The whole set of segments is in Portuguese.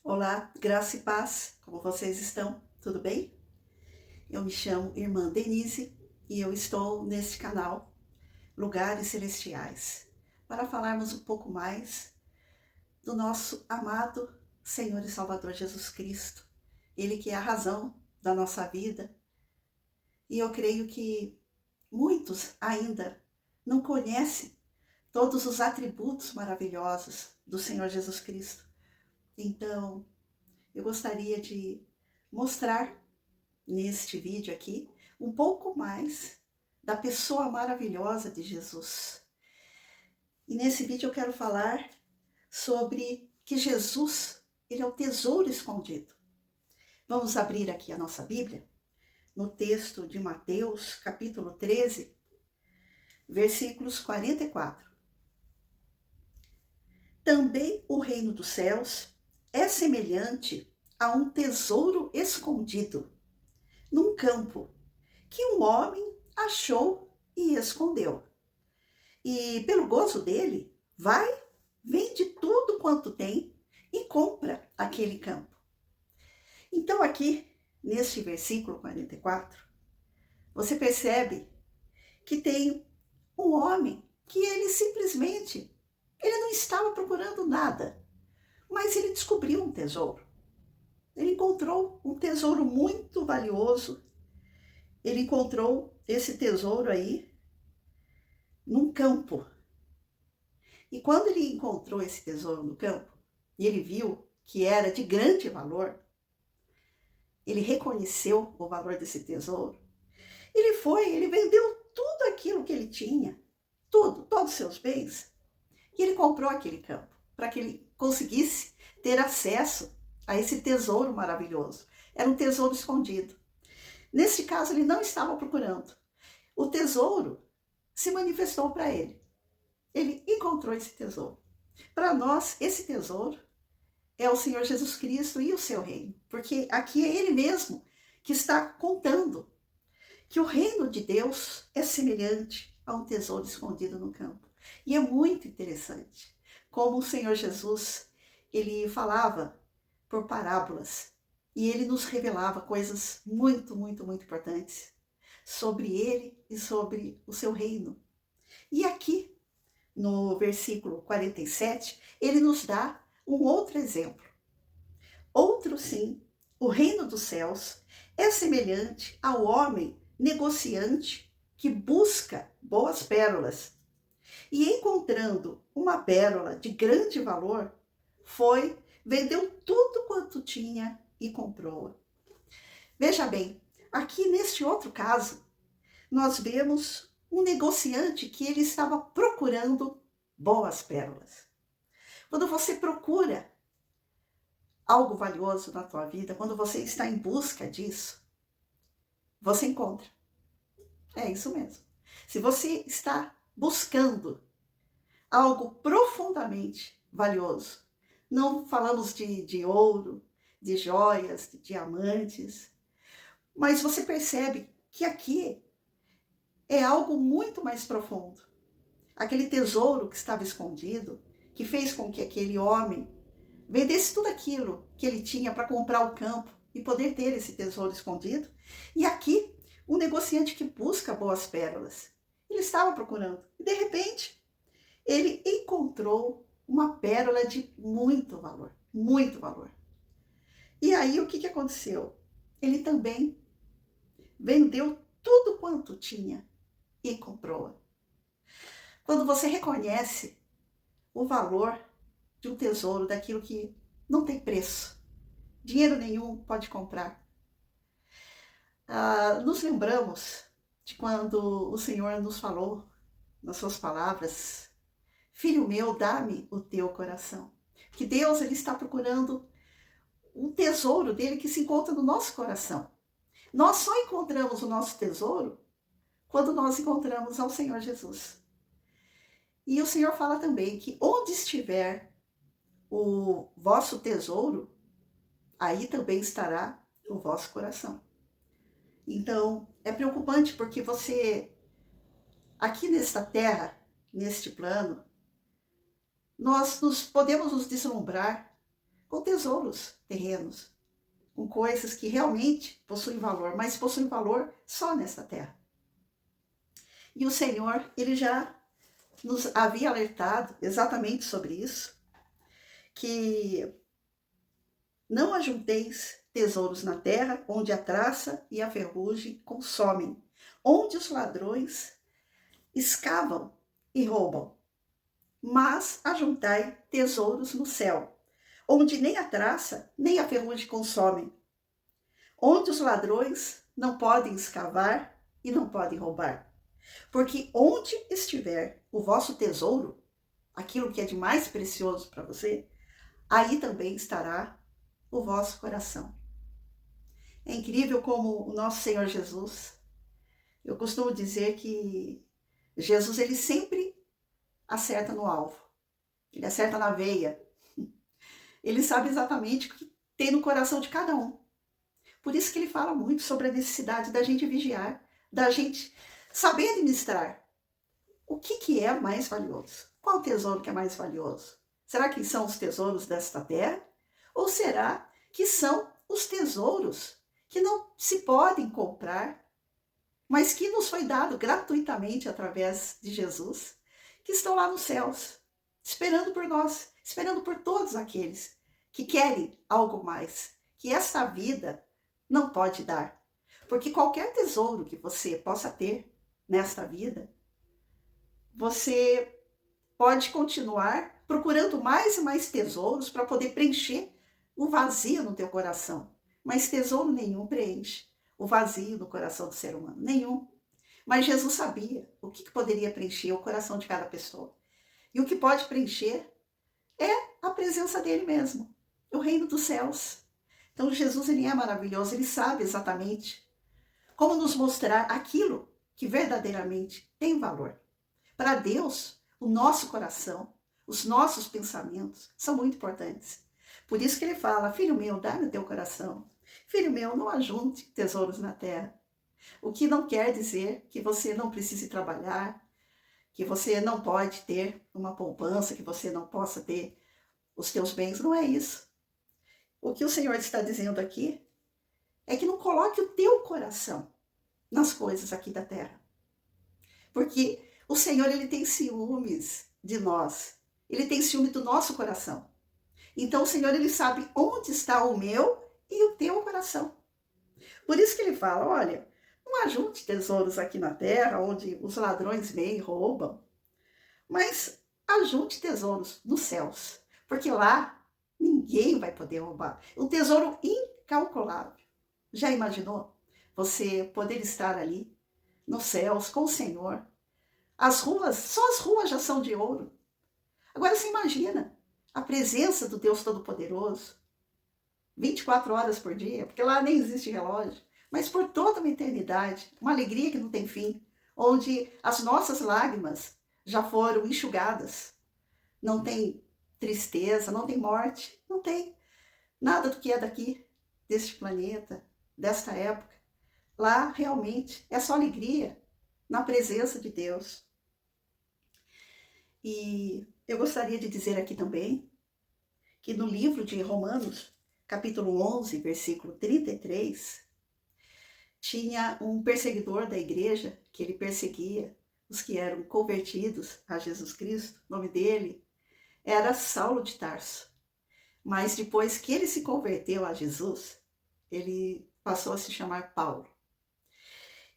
Olá, graça e paz, como vocês estão? Tudo bem? Eu me chamo Irmã Denise e eu estou neste canal Lugares Celestiais para falarmos um pouco mais do nosso amado Senhor e Salvador Jesus Cristo, Ele que é a razão da nossa vida. E eu creio que muitos ainda não conhecem todos os atributos maravilhosos do Senhor Jesus Cristo. Então, eu gostaria de mostrar neste vídeo aqui um pouco mais da pessoa maravilhosa de Jesus. E nesse vídeo eu quero falar sobre que Jesus, ele é o tesouro escondido. Vamos abrir aqui a nossa Bíblia no texto de Mateus, capítulo 13, versículos 44. Também o reino dos céus é semelhante a um tesouro escondido num campo, que um homem achou e escondeu. E pelo gozo dele, vai, vende tudo quanto tem e compra aquele campo. Então aqui, neste versículo 44, você percebe que tem um homem que ele simplesmente, ele não estava procurando nada, mas ele descobriu um tesouro. Ele encontrou um tesouro muito valioso. Ele encontrou esse tesouro aí num campo. E quando ele encontrou esse tesouro no campo, e ele viu que era de grande valor, ele reconheceu o valor desse tesouro, ele vendeu tudo aquilo que ele tinha, todos os seus bens, e ele comprou aquele campo, para que ele conseguisse ter acesso a esse tesouro maravilhoso. Era um tesouro escondido. Nesse caso, ele não estava procurando. O tesouro se manifestou para ele. Ele encontrou esse tesouro. Para nós, esse tesouro é o Senhor Jesus Cristo e o seu reino. Porque aqui é ele mesmo que está contando que o reino de Deus é semelhante a um tesouro escondido no campo. E é muito interessante como o Senhor Jesus, ele falava por parábolas e ele nos revelava coisas muito, muito, muito importantes sobre ele e sobre o seu reino. E aqui, no versículo 47, ele nos dá um outro exemplo. Outro sim, o reino dos céus é semelhante ao homem negociante que busca boas pérolas. E encontrando uma pérola de grande valor, vendeu tudo quanto tinha e comprou-a. Veja bem, aqui neste outro caso, nós vemos um negociante que ele estava procurando boas pérolas. Quando você procura algo valioso na tua vida, quando você está em busca disso, você encontra. É isso mesmo. Se você está buscando algo profundamente valioso, não falamos de ouro, de joias, de diamantes, mas você percebe que aqui é algo muito mais profundo. Aquele tesouro que estava escondido, que fez com que aquele homem vendesse tudo aquilo que ele tinha para comprar o campo e poder ter esse tesouro escondido. E aqui, um negociante que busca boas pérolas. Ele estava procurando. E de repente, ele encontrou uma pérola de muito valor. Muito valor. E aí, o que aconteceu? Ele também vendeu tudo quanto tinha e comprou-a. Quando você reconhece o valor de um tesouro, daquilo que não tem preço, dinheiro nenhum pode comprar. Nos lembramos de quando o Senhor nos falou, nas suas palavras, filho meu, dá-me o teu coração. Que Deus, ele está procurando um tesouro dele que se encontra no nosso coração. Nós só encontramos o nosso tesouro quando nós encontramos ao Senhor Jesus. E o Senhor fala também que onde estiver o vosso tesouro, aí também estará o vosso coração. Então, é preocupante porque você, aqui nesta terra, neste plano, nós podemos nos deslumbrar com tesouros terrenos, com coisas que realmente possuem valor, mas possuem valor só nesta terra. E o Senhor, ele já nos havia alertado exatamente sobre isso, que não ajunteis tesouros na terra, onde a traça e a ferrugem consomem, onde os ladrões escavam e roubam. Mas ajuntai tesouros no céu, onde nem a traça nem a ferrugem consomem, onde os ladrões não podem escavar e não podem roubar. Porque onde estiver o vosso tesouro, aquilo que é de mais precioso para você, aí também estará o vosso coração. É incrível como o nosso Senhor Jesus, eu costumo dizer que Jesus, ele sempre acerta no alvo, ele acerta na veia, ele sabe exatamente o que tem no coração de cada um. Por isso que ele fala muito sobre a necessidade da gente vigiar, da gente saber administrar. O que é mais valioso? Qual tesouro que é mais valioso? Será que são os tesouros desta terra? Ou será que são os tesouros que não se podem comprar, mas que nos foi dado gratuitamente através de Jesus, que estão lá nos céus, esperando por nós, esperando por todos aqueles que querem algo mais, que esta vida não pode dar. Porque qualquer tesouro que você possa ter nesta vida, você pode continuar procurando mais e mais tesouros para poder preencher o vazio no teu coração. Mas tesouro nenhum preenche o vazio no coração do ser humano, nenhum. Mas Jesus sabia o que poderia preencher o coração de cada pessoa. E o que pode preencher é a presença dele mesmo, o reino dos céus. Então Jesus, ele é maravilhoso, ele sabe exatamente como nos mostrar aquilo que verdadeiramente tem valor. Para Deus, o nosso coração, os nossos pensamentos são muito importantes. Por isso que ele fala: filho meu, dá-me o teu coração. Filho meu, não ajunte tesouros na terra. O que não quer dizer que você não precise trabalhar, que você não pode ter uma poupança, que você não possa ter os teus bens. Não é isso. O que o Senhor está dizendo aqui é que não coloque o teu coração nas coisas aqui da terra. Porque o Senhor, ele tem ciúmes de nós. Ele tem ciúme do nosso coração. Então o Senhor, ele sabe onde está o meu e o teu coração. Por isso que ele fala: olha, não ajunte tesouros aqui na terra, onde os ladrões vêm e roubam, mas ajunte tesouros nos céus, porque lá ninguém vai poder roubar. Um tesouro incalculável. Já imaginou você poder estar ali nos céus com o Senhor? As ruas, só as ruas já são de ouro. Agora você imagina a presença do Deus Todo-Poderoso, 24 horas por dia, porque lá nem existe relógio, mas por toda uma eternidade, uma alegria que não tem fim, onde as nossas lágrimas já foram enxugadas. Não tem tristeza, não tem morte, não tem nada do que é daqui, deste planeta, desta época. Lá realmente é só alegria na presença de Deus. E eu gostaria de dizer aqui também que no livro de Romanos, capítulo 11, versículo 33, tinha um perseguidor da igreja, que ele perseguia os que eram convertidos a Jesus Cristo. O nome dele era Saulo de Tarso. Mas depois que ele se converteu a Jesus, ele passou a se chamar Paulo.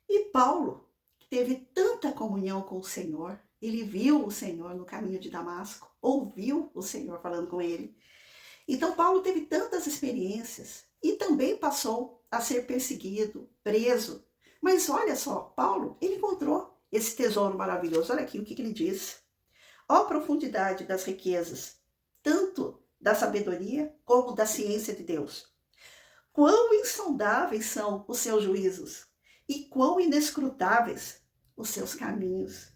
E Paulo teve tanta comunhão com o Senhor, ele viu o Senhor no caminho de Damasco, ouviu o Senhor falando com ele. Então Paulo teve tantas experiências e também passou a ser perseguido, preso. Mas olha só, Paulo, ele encontrou esse tesouro maravilhoso. Olha aqui o que ele diz. Ó profundidade das riquezas, tanto da sabedoria como da ciência de Deus. Quão insondáveis são os seus juízos e quão inescrutáveis os seus caminhos.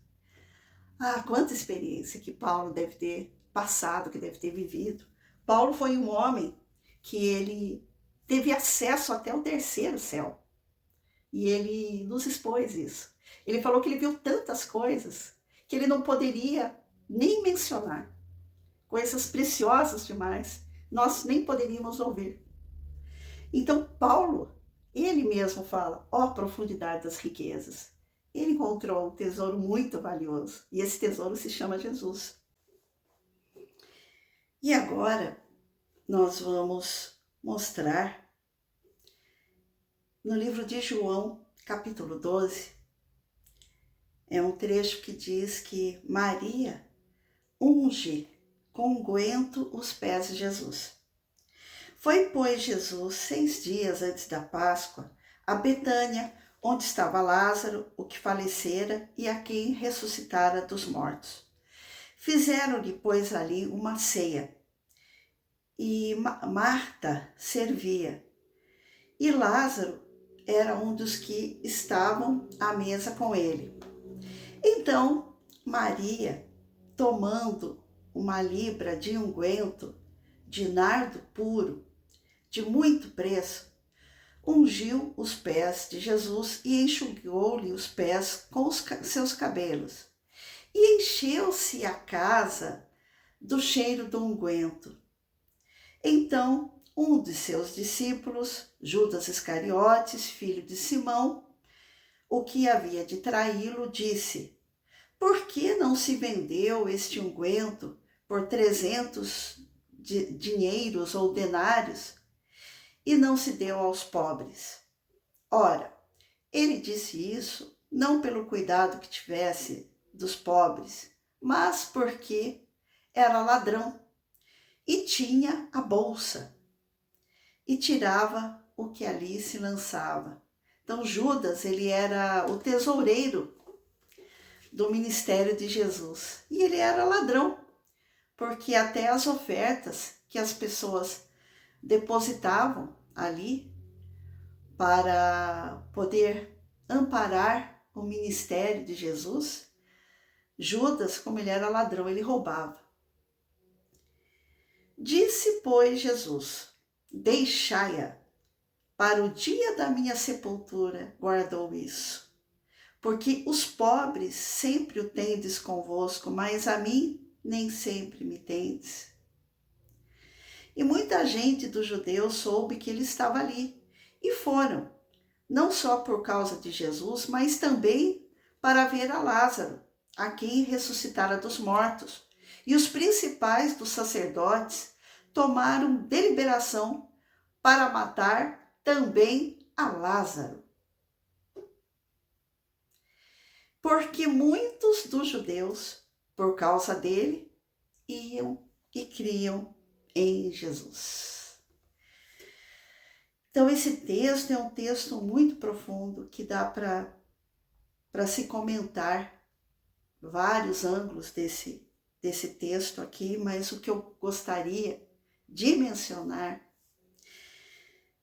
Ah, quanta experiência que Paulo deve ter passado, que deve ter vivido. Paulo foi um homem que ele teve acesso até o terceiro céu. E ele nos expôs isso. Ele falou que ele viu tantas coisas que ele não poderia nem mencionar. Coisas preciosas demais nós nem poderíamos ouvir. Então, Paulo, ele mesmo fala, ó profundidade das riquezas. Ele encontrou um tesouro muito valioso, e esse tesouro se chama Jesus. E agora, nós vamos mostrar no livro de João, capítulo 12, é um trecho que diz que Maria unge com unguento os pés de Jesus. Foi, pois, Jesus 6 dias antes da Páscoa a Betânia, onde estava Lázaro, o que falecera e a quem ressuscitara dos mortos. Fizeram-lhe, pois, ali uma ceia, e Marta servia, e Lázaro era um dos que estavam à mesa com ele. Então, Maria, tomando uma libra de unguento de nardo puro, de muito preço, ungiu os pés de Jesus e enxugou-lhe os pés com os seus cabelos. E encheu-se a casa do cheiro do unguento. Então, um de seus discípulos, Judas Iscariotes, filho de Simão, o que havia de traí-lo, disse: por que não se vendeu este unguento por 300 dinheiros ou denários e não se deu aos pobres? Ora, ele disse isso não pelo cuidado que tivesse dos pobres, mas porque era ladrão e tinha a bolsa e tirava o que ali se lançava. Então Judas, ele era o tesoureiro do ministério de Jesus. E ele era ladrão, porque até as ofertas que as pessoas depositavam ali para poder amparar o ministério de Jesus, Judas, como ele era ladrão, ele roubava. Disse, pois, Jesus: deixai-a, para o dia da minha sepultura guardou isso. Porque os pobres sempre o tendes convosco, mas a mim nem sempre me tendes. E muita gente dos judeus soube que ele estava ali, e foram, não só por causa de Jesus, mas também para ver a Lázaro, a quem ressuscitara dos mortos. E os principais dos sacerdotes tomaram deliberação para matar também a Lázaro. Porque muitos dos judeus, por causa dele, iam e criam em Jesus. Então, esse texto é um texto muito profundo que dá para se comentar vários ângulos desse texto aqui, mas o que eu gostaria de mencionar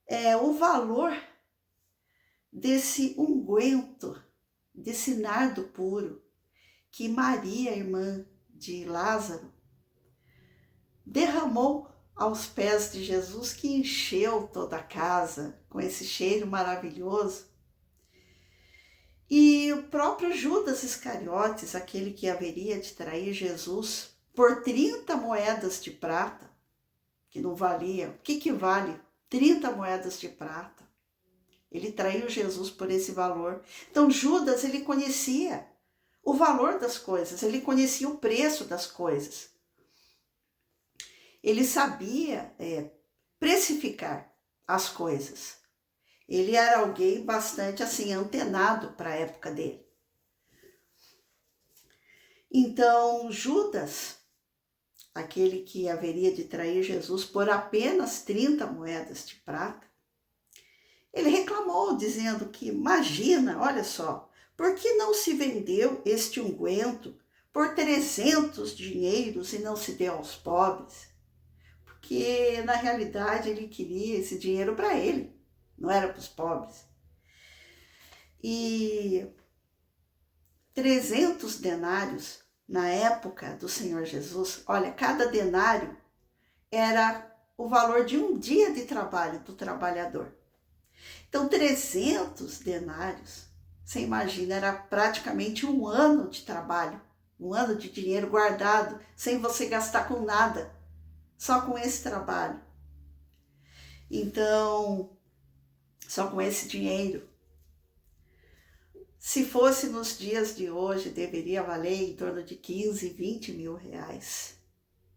é o valor desse unguento, desse nardo puro, que Maria, irmã de Lázaro, derramou aos pés de Jesus, que encheu toda a casa com esse cheiro maravilhoso. E o próprio Judas Iscariotes, aquele que haveria de trair Jesus por 30 moedas de prata, que não valia, o que vale 30 moedas de prata? Ele traiu Jesus por esse valor. Então Judas, ele conhecia o valor das coisas, ele conhecia o preço das coisas. Ele sabia precificar as coisas. Ele era alguém bastante assim antenado para a época dele. Então Judas, aquele que haveria de trair Jesus por apenas 30 moedas de prata, ele reclamou, dizendo que, imagina, olha só, por que não se vendeu este unguento por 300 dinheiros e não se deu aos pobres? Porque, na realidade, ele queria esse dinheiro para ele, não era para os pobres. E 300 denários, na época do Senhor Jesus, olha, cada denário era o valor de um dia de trabalho do trabalhador. Então, 300 denários, você imagina, era praticamente um ano de trabalho, um ano de dinheiro guardado, sem você gastar com nada. só com esse trabalho. Então, só com esse dinheiro. Se fosse nos dias de hoje, deveria valer em torno de 15, 20 mil reais.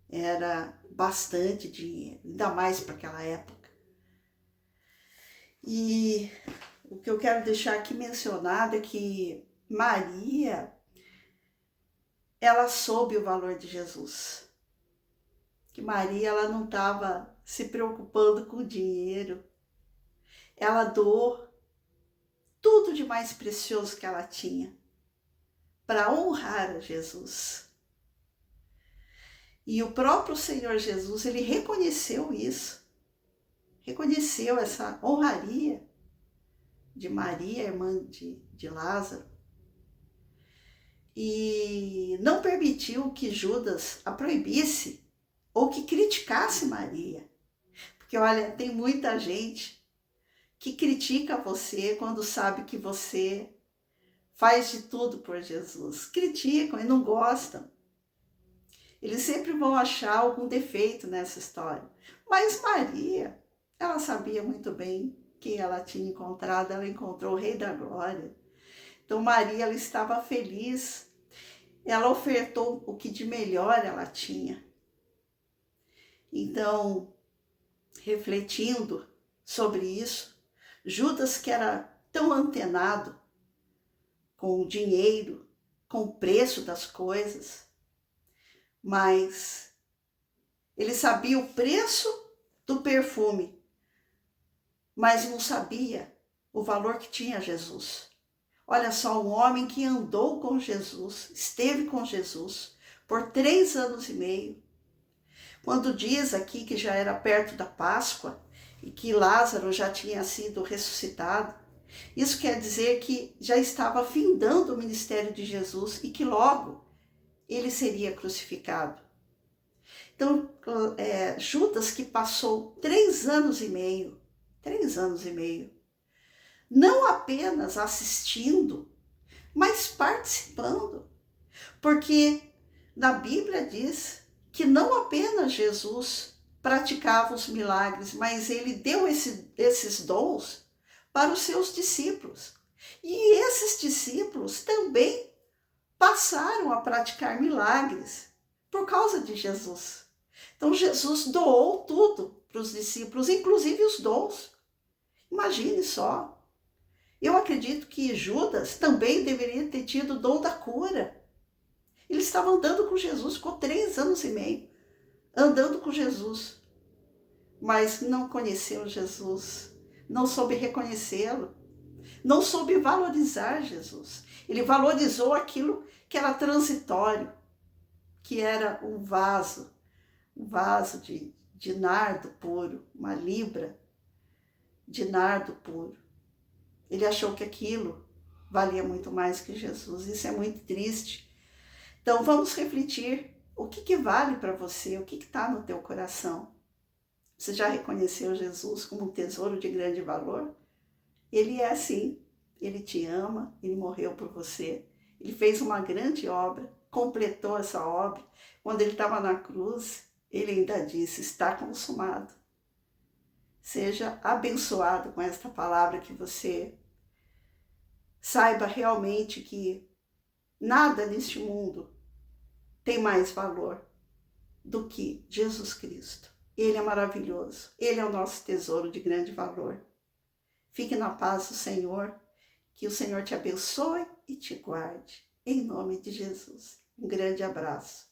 Era bastante dinheiro, ainda mais para aquela época. E o que eu quero deixar aqui mencionado é que Maria, ela soube o valor de Jesus. Que Maria, ela não estava se preocupando com o dinheiro. Ela doou tudo de mais precioso que ela tinha para honrar a Jesus. E o próprio Senhor Jesus, ele reconheceu isso. Reconheceu essa honraria de Maria, irmã de Lázaro. E não permitiu que Judas a proibisse ou que criticasse Maria. Porque, olha, tem muita gente que critica você quando sabe que você faz de tudo por Jesus. Criticam e não gostam. Eles sempre vão achar algum defeito nessa história. Mas Maria, ela sabia muito bem quem ela tinha encontrado. Ela encontrou o Rei da Glória. Então Maria, ela estava feliz. Ela ofertou o que de melhor ela tinha. Então, refletindo sobre isso, Judas, que era tão antenado com o dinheiro, com o preço das coisas, mas ele sabia o preço do perfume, mas não sabia o valor que tinha Jesus. Olha só, um homem que andou com Jesus, esteve com Jesus por 3 anos e meio. Quando diz aqui que já era perto da Páscoa e que Lázaro já tinha sido ressuscitado, isso quer dizer que já estava findando o ministério de Jesus e que logo ele seria crucificado. Então, Judas, que passou 3 anos e meio, não apenas assistindo, mas participando, porque na Bíblia diz que não apenas Jesus praticava os milagres, mas ele deu esses dons para os seus discípulos. E esses discípulos também passaram a praticar milagres por causa de Jesus. Então Jesus doou tudo para os discípulos, inclusive os dons. Imagine só. Eu acredito que Judas também deveria ter tido o dom da cura. Ele estava andando com Jesus, ficou 3 anos e meio andando com Jesus, mas não conheceu Jesus, não soube reconhecê-lo, não soube valorizar Jesus. Ele valorizou aquilo que era transitório, que era um vaso de nardo puro, uma libra de nardo puro. Ele achou que aquilo valia muito mais que Jesus. Isso é muito triste. Então vamos refletir. O que vale para você? O que está no teu coração? Você já reconheceu Jesus como um tesouro de grande valor? Ele é assim. Ele te ama, ele morreu por você. Ele fez uma grande obra, completou essa obra. Quando ele estava na cruz, ele ainda disse, está consumado. Seja abençoado com esta palavra, que você saiba realmente que nada neste mundo tem mais valor do que Jesus Cristo. Ele é maravilhoso, ele é o nosso tesouro de grande valor. Fique na paz do Senhor, que o Senhor te abençoe e te guarde. Em nome de Jesus. Um grande abraço.